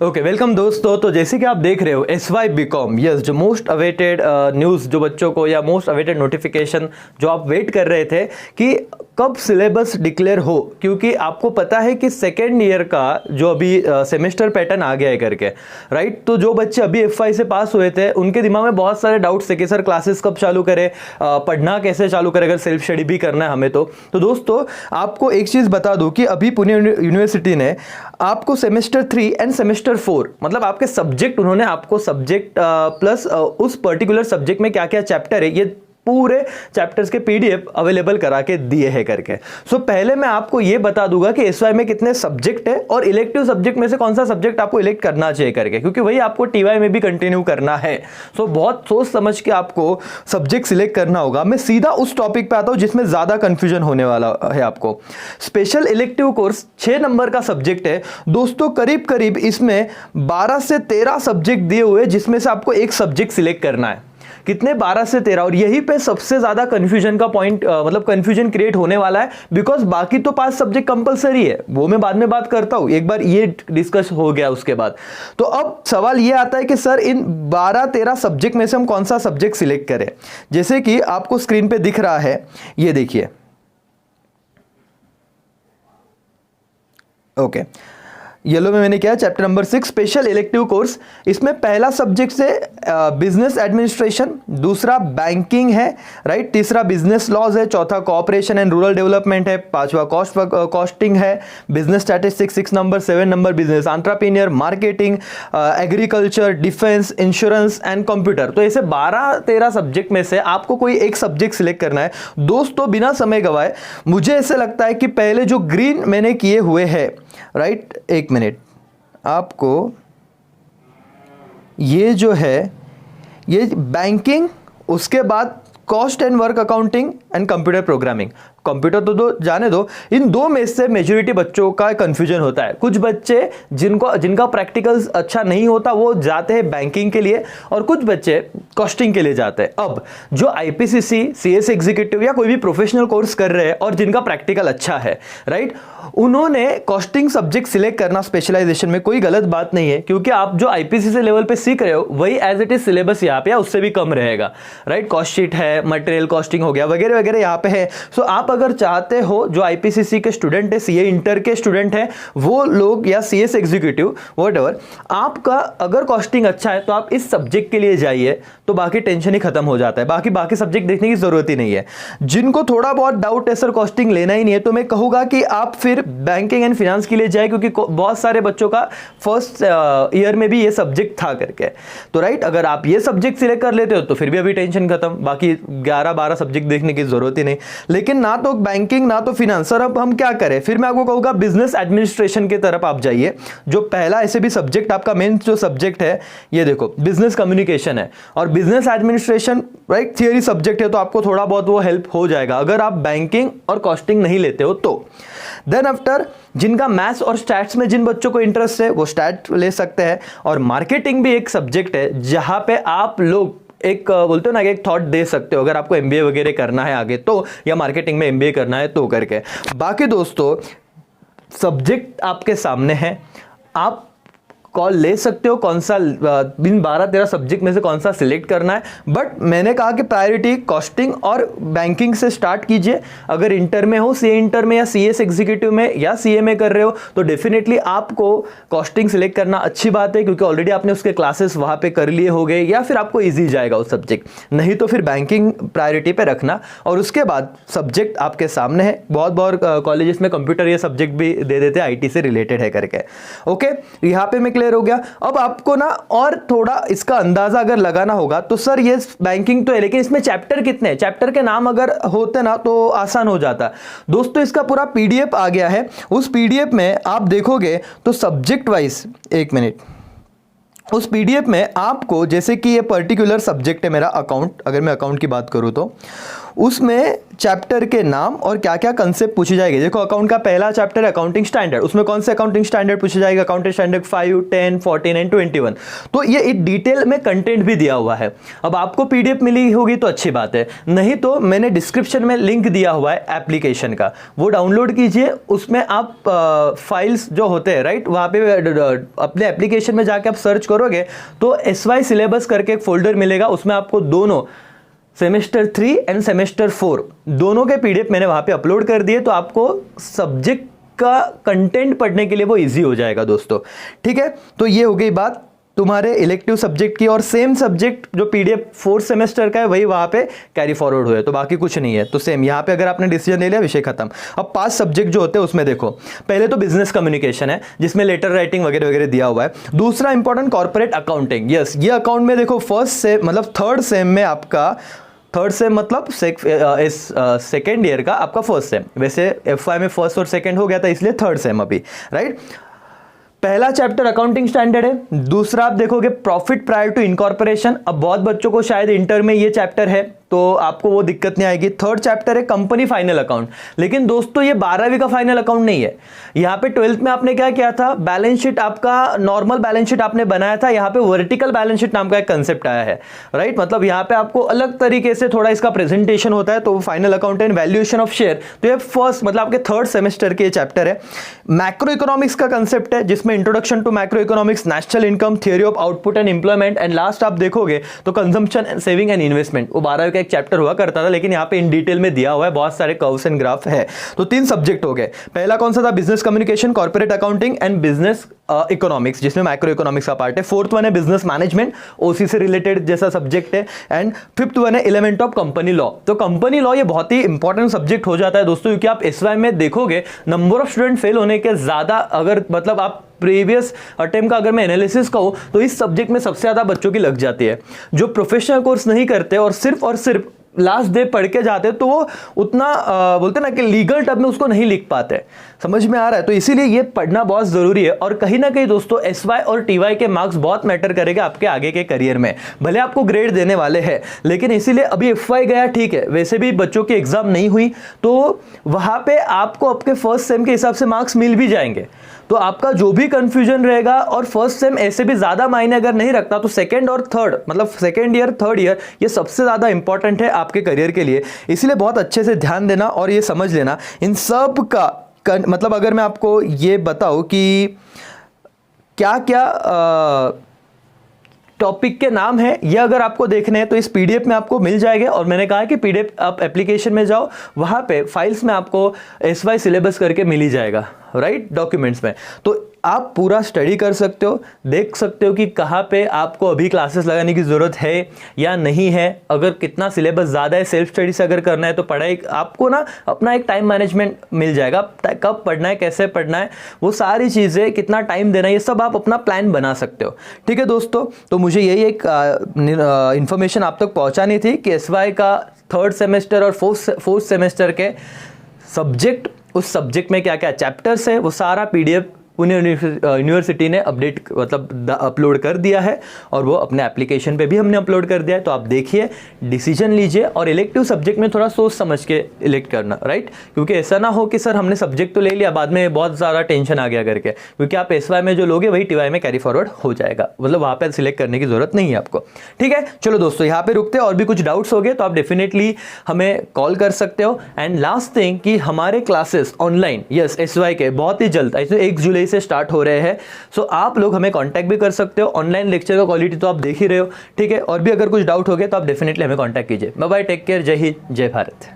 Okay welcome दोस्तों। तो जैसे कि आप देख रहे हो SY BCom, यस, जो मोस्ट अवेटेड न्यूज़ जो बच्चों को या मोस्ट अवेटेड नोटिफिकेशन जो आप वेट कर रहे थे कि कब सिलेबस डिक्लेयर हो, क्योंकि आपको पता है कि सेकेंड ईयर का जो अभी सेमेस्टर पैटर्न आ गया है करके, राइट। तो जो बच्चे अभी FY से पास हुए थे उनके दिमाग में बहुत सारे डाउट्स थे कि सर क्लासेस कब चालू करें, पढ़ना कैसे चालू करें, अगर सेल्फ स्टडी भी करना है हमें। तो दोस्तों आपको एक चीज़ बता दूं कि अभी पुणे यूनिवर्सिटी ने आपको सेमेस्टर 3 एंड सेमेस्टर 4 मतलब आपके सब्जेक्ट, उन्होंने आपको सब्जेक्ट प्लस उस पर्टिकुलर सब्जेक्ट में क्या क्या चैप्टर है ये पूरे चैप्टर्स के PDF अवेलेबल करा के दिए हैं करके। सो पहले मैं आपको ये बता दूंगा कि SY में कितने सब्जेक्ट है और इलेक्टिव सब्जेक्ट में से कौन सा सब्जेक्ट आपको इलेक्ट करना चाहिए करके, क्योंकि वही आपको TY में भी कंटिन्यू करना है। सो बहुत सोच समझ के आपको सब्जेक्ट सिलेक्ट करना होगा। मैं सीधा उस टॉपिक पे आता हूं जिसमें ज्यादा कंफ्यूजन होने वाला है आपको। स्पेशल इलेक्टिव कोर्स 6 नंबर का सब्जेक्ट है दोस्तों। करीब करीब इसमें 12 से 13 सब्जेक्ट दिए हुए, जिसमें से आपको एक सब्जेक्ट सिलेक्ट करना है। कितने? 12 से 13। और यही पे सबसे ज्यादा कंफ्यूजन का पॉइंट मतलब कंफ्यूजन क्रिएट होने वाला है, बिकॉज बाकी तो 5 सब्जेक्ट कंपलसरी है, वो मैं बाद में बात करता हूं। एक बार ये डिस्कस हो गया उसके बाद तो अब सवाल ये आता है कि सर इन 12-13 सब्जेक्ट में से हम कौन सा सब्जेक्ट सिलेक्ट करें। जैसे कि आपको स्क्रीन पे दिख रहा है, ये देखिए, ओके येलो में मैंने किया chapter number 6 special elective course. इसमें पहला सब्जेक्ट से बिजनेस एडमिनिस्ट्रेशन, दूसरा बैंकिंग है, राइट, तीसरा बिजनेस लॉज है, चौथा कोऑपरेशन एंड रूरल डेवलपमेंट है, पांचवा कॉस्टिंग है, business statistics 6 number, 7 number business entrepreneur, marketing, agriculture, defence, insurance and computer. तो ऐसे 12-13 सब्जेक्ट में से आपको कोई एक सब्जेक्ट सिलेक्ट करना है दोस्तों। बिना समय गवाए मुझे ऐसे लगता है कि पहले जो ग्रीन मैंने किए हुए हैं, राइट, एक मिनट, आपको ये जो है ये बैंकिंग, उसके बाद cost and work accounting and computer programming. Computer तो जाने दो, इन दो में से मेजॉरिटी बच्चों का कंफ्यूजन होता है। कुछ बच्चे जिनका प्रैक्टिकल्स अच्छा नहीं होता वो जाते हैं बैंकिंग के लिए, और कुछ बच्चे कॉस्टिंग के लिए जाते हैं। अब जो IPCC, CS एग्जीक्यूटिव या कोई भी प्रोफेशनल कोर्स कर रहे हैं और जिनका प्रैक्टिकल अच्छा है, राइट, उन्होंने कॉस्टिंग सब्जेक्ट सिलेक्ट करना स्पेशलाइजेशन में कोई गलत बात नहीं है, क्योंकि आप जो IPCC लेवल पे सीख रहे हो वही एज इट इज सिलेबस यहाँ पे या उससे भी कम रहेगा, राइट। कॉस्ट शीट है, मटेरियल कॉस्टिंग हो गया, वगैरह वगैरह यहाँ पे है। सो आप अगर चाहते हो, जो IPCC के स्टूडेंट है, CA इंटर के स्टूडेंट है वो लोग, या CS एग्जीक्यूटिव व्हाटएवर, आपका अगर कॉस्टिंग अच्छा है तो आप इस सब्जेक्ट के लिए जाइए, तो बाकी टेंशन ही खत्म हो जाता है। बाकी सब्जेक्ट देखने की जरूरत ही नहीं है। जिनको थोड़ा बहुत डाउट है सर कॉस्टिंग लेना ही नहीं है, तो मैं कहूंगा कि आप फिर बैंकिंग एंड फाइनेंस के लिए जाए, क्योंकि बहुत सारे बच्चों का फर्स्ट ईयर में भी ये सब्जेक्ट था करके। तो राइट, अगर आप ये सब्जेक्ट सिलेक्ट कर लेते हो तो फिर भी अभी टेंशन खत्म, बाकी 11-12 सब्जेक्ट देखने की जरूरत ही नहीं। लेकिन ना तो बैंकिंग ना तो फाइनेंस, सर अब हम क्या करें? फिर मैं आपको कहूंगा बिजनेस एडमिनिस्ट्रेशन की तरफ आप जाइए। जो पहला ऐसे भी सब्जेक्ट आपका मेन जो सब्जेक्ट है, ये देखो, बिजनेस कम्युनिकेशन है और business administration, right, theory subject है, तो आपको थोड़ा बहुत वो हेल्प हो जाएगा अगर आप बैंकिंग और कॉस्टिंग नहीं लेते हो तो। देन आफ्टर, जिनका मैथ्स और स्टैट्स में जिन बच्चों को इंटरेस्ट है वो स्टैट ले सकते हैं। और मार्केटिंग भी एक सब्जेक्ट है जहां पे आप लोग एक बोलते हो ना कि एक थॉट दे सकते हो, अगर आपको MBA वगैरह करना है आगे तो, या मार्केटिंग में MBA करना है तो करके। बाकी दोस्तों सब्जेक्ट आपके सामने है, आप कॉल ले सकते हो कौन सा इन 12-13 सब्जेक्ट में से कौन सा सिलेक्ट करना है। बट मैंने कहा कि प्रायोरिटी कॉस्टिंग और बैंकिंग से स्टार्ट कीजिए। अगर इंटर में हो, CA इंटर में या CS एग्जीक्यूटिव में या CA में कर रहे हो, तो डेफिनेटली आपको कॉस्टिंग सिलेक्ट करना अच्छी बात है, क्योंकि ऑलरेडी आपने उसके क्लासेस वहां पे कर लिए हो गए, या फिर आपको ईजी जाएगा उस सब्जेक्ट। नहीं तो फिर बैंकिंग प्रायोरिटी पे रखना, और उसके बाद सब्जेक्ट आपके सामने है। बहुत कॉलेजेस में कंप्यूटर ये सब्जेक्ट भी दे देते हैं, IT से रिलेटेड है करके। ओके, यहाँ पे मैं हो गया। अब आपको ना और थोड़ा इसका अंदाजा अगर लगाना होगा तो सर ये बैंकिंग तो है, लेकिन इसमें चैप्टर कितने हैं? चैप्टर के नाम अगर होते ना तो आसान हो जाता। दोस्तों इसका पूरा PDF आ गया है। उस PDF में आप देखोगे तो सब्जेक्ट वाइज, एक मिनट, उस PDF में आपको, जैसे कि ये पर्टिकुलर सब्जेक्ट है मेरा अकाउंट, अगर मैं अकाउंट की बात करूं तो उसमें चैप्टर के नाम और क्या क्या कंसेप्ट पूछे जाएंगे। देखो अकाउंट का पहला चैप्टर अकाउंटिंग स्टैंडर्ड, उसमें कौन से अकाउंटिंग स्टैंडर्ड पूछे जाएगा, अकाउंटिंग स्टैंडर्ड 5, 10, 14 एंड 21। तो ये एक डिटेल में कंटेंट भी दिया हुआ है। अब आपको पीडीएफ मिली होगी तो अच्छी बात है, नहीं तो मैंने डिस्क्रिप्शन में लिंक दिया हुआ है एप्लीकेशन का, वो डाउनलोड कीजिए। उसमें आप फाइल्स जो होते हैं राइट, वहां पे अपने एप्लीकेशन में जाके आप सर्च करोगे तो SY सिलेबस करके एक फोल्डर मिलेगा, उसमें आपको दोनों सेमेस्टर 3 एंड सेमेस्टर 4 दोनों के पीडीएफ मैंने वहां पे अपलोड कर दिए, तो आपको सब्जेक्ट का कंटेंट पढ़ने के लिए वो इजी हो जाएगा दोस्तों। ठीक है, तो ये हो गई बात तुम्हारे इलेक्टिव सब्जेक्ट की, और सेम सब्जेक्ट जो पीडीएफ 4th सेमेस्टर का है वही वहां पे कैरी फॉरवर्ड हुए, तो बाकी कुछ नहीं है। तो सेम यहाँ पे अगर आपने डिसीजन ले लिया विषय खत्म। अब 5 सब्जेक्ट जो होते हैं उसमें देखो, पहले तो बिजनेस कम्युनिकेशन है जिसमें लेटर राइटिंग वगैरह वगैरह दिया हुआ है। दूसरा इंपॉर्टेंट कॉर्पोरेट अकाउंटिंग, यस ये अकाउंट में देखो फर्स्ट से मतलब 3rd सेम में आपका, 3rd सेम मतलब सेकेंड ईयर का आपका फर्स्ट सेम, वैसे FY में फर्स्ट और सेकेंड हो गया था इसलिए 3rd सेम अभी राइट। पहला चैप्टर अकाउंटिंग स्टैंडर्ड है, दूसरा आप देखोगे प्रॉफिट प्रायर टू इनकॉर्पोरेशन। अब बहुत बच्चों को शायद इंटर में ये चैप्टर है तो आपको वो दिक्कत नहीं आएगी। 3rd चैप्टर है कंपनी फाइनल अकाउंट, लेकिन दोस्तों ये 12वीं का फाइनल अकाउंट नहीं है। यहाँ पे 12th में आपने क्या किया था, बैलेंस शीट आपका नॉर्मल बैलेंस शीट आपने बनाया था, यहाँ पे वर्टिकल बैलेंस शीट नाम का एक कंसेप्ट आया है राइट। मतलब यहाँ पे आपको अलग तरीके से थोड़ा इसका प्रेजेंटेशन होता है, तो final account and valuation of share, तो ये फर्स्ट मतलब आपके 3rd सेमेस्टर के चैप्टर है। मैक्रो इकोनॉमिक्स का कंसेप्ट है जिसमें introduction to macroeconomics, national income, theory of output and employment, and last आप देखोगे तो कंजम्पशन, सेविंग एंड इन्वेस्टमेंट। वो 12वीं का एक चैप्टर हुआ करता था, लेकिन यहाँ पे इन डिटेल में दिया हुआ है, बहुत सारे कर्व्स एंड ग्राफ है। तो 3 सब्जेक्ट हो गए। पहला कौन सा था, business communication, corporate accounting and business economics, जिसमें मैक्रो इकोनॉमिक्स का पार्ट है। 4th वन है बिजनेस मैनेजमेंट, OC से रिलेटेड जैसा सब्जेक्ट है। एंड 5th वन है एलिमेंट ऑफ कंपनी लॉ। तो कंपनी लॉ ये बहुत ही इंपॉर्टेंट सब्जेक्ट हो जाता है दोस्तों, क्योंकि आप SY में देखोगे नंबर ऑफ स्टूडेंट फेल होने के ज्यादा, अगर मतलब आप प्रीवियस अटेम्प्ट का अगर मैं एनालिसिस कहूं तो इस सब्जेक्ट में सबसे ज्यादा बच्चों की लग जाती है। जो प्रोफेशनल कोर्स नहीं करते और सिर्फ लास्ट डे पढ़ के जाते तो वो उतना बोलते ना कि लीगल टर्म में उसको नहीं लिख पाते। समझ में आ रहा है? तो इसीलिए ये पढ़ना बहुत जरूरी है। और कहीं ना कहीं दोस्तों SY और TY के मार्क्स बहुत मैटर करेगा आपके आगे के करियर में। भले आपको ग्रेड देने वाले हैं, लेकिन इसीलिए अभी FY गया ठीक है, वैसे भी बच्चों की एग्जाम नहीं हुई तो वहां पे आपको आपके फर्स्ट सेम के हिसाब से मार्क्स मिल भी जाएंगे। तो आपका जो भी कंफ्यूजन रहेगा, और फर्स्ट सेम ऐसे भी ज्यादा मायने अगर नहीं रखता तो सेकंड और थर्ड मतलब सेकंड ईयर, थर्ड ईयर ये सबसे ज्यादा इंपॉर्टेंट है आपके करियर के लिए। इसलिए बहुत अच्छे से ध्यान देना और ये समझ लेना इन सब का मतलब अगर मैं आपको ये बताऊं कि क्या क्या टॉपिक के नाम है, ये अगर आपको देखने हैं तो इस पीडीएफ में आपको मिल जाएंगे। और मैंने कहा कि पीडीएफ आप एप्लीकेशन में जाओ, वहां पे फाइल्स में आपको SY सिलेबस करके मिल ही जाएगा राइट, डॉक्यूमेंट्स में। तो आप पूरा स्टडी कर सकते हो, देख सकते हो कि कहाँ पे आपको अभी क्लासेस लगाने की ज़रूरत है या नहीं है। अगर कितना सिलेबस ज़्यादा है, सेल्फ स्टडी से अगर करना है तो पढ़ाई आपको ना अपना एक टाइम मैनेजमेंट मिल जाएगा, कब पढ़ना है, कैसे पढ़ना है, वो सारी चीज़ें, कितना टाइम देना है, ये सब आप अपना प्लान बना सकते हो। ठीक है दोस्तों, तो मुझे यही एक इन्फॉर्मेशन आप तक पहुँचानी थी कि SY का 3rd सेमेस्टर और 4th सेमेस्टर के सब्जेक्ट, उस सब्जेक्ट में क्या क्या चैप्टर्स है, वो सारा पीडीएफ पुणे यूनिवर्सिटी ने अपडेट मतलब अपलोड कर दिया है, और वो अपने एप्लीकेशन पे भी हमने अपलोड कर दिया है। तो आप देखिए, डिसीजन लीजिए, और इलेक्टिव सब्जेक्ट में थोड़ा सोच समझ के इलेक्ट करना राइट, क्योंकि ऐसा ना हो कि सर हमने सब्जेक्ट तो ले लिया, बाद में बहुत ज़्यादा टेंशन आ गया करके, क्योंकि आप SY में जो लोगे वही TY में कैरी फॉरवर्ड हो जाएगा, मतलब वहाँ पर सिलेक्ट करने की जरूरत नहीं है आपको। ठीक है, चलो दोस्तों यहाँ पे रुकते हैं, और भी कुछ डाउट्स हो गए तो आप डेफिनेटली हमें कॉल कर सकते हो। एंड लास्ट थिंग कि हमारे क्लासेस ऑनलाइन यस SY के बहुत ही जल्द ऐसे 1 जुलाई से स्टार्ट हो रहे हैं। सो आप लोग हमें कांटेक्ट भी कर सकते हो। ऑनलाइन लेक्चर का क्वालिटी तो आप देख ही रहे हो, ठीक है। और भी अगर कुछ डाउट हो गया तो आप डेफिनेटली हमें कांटेक्ट कीजिए। बाय बाय, टेक केयर, जय हिंद, जय भारत।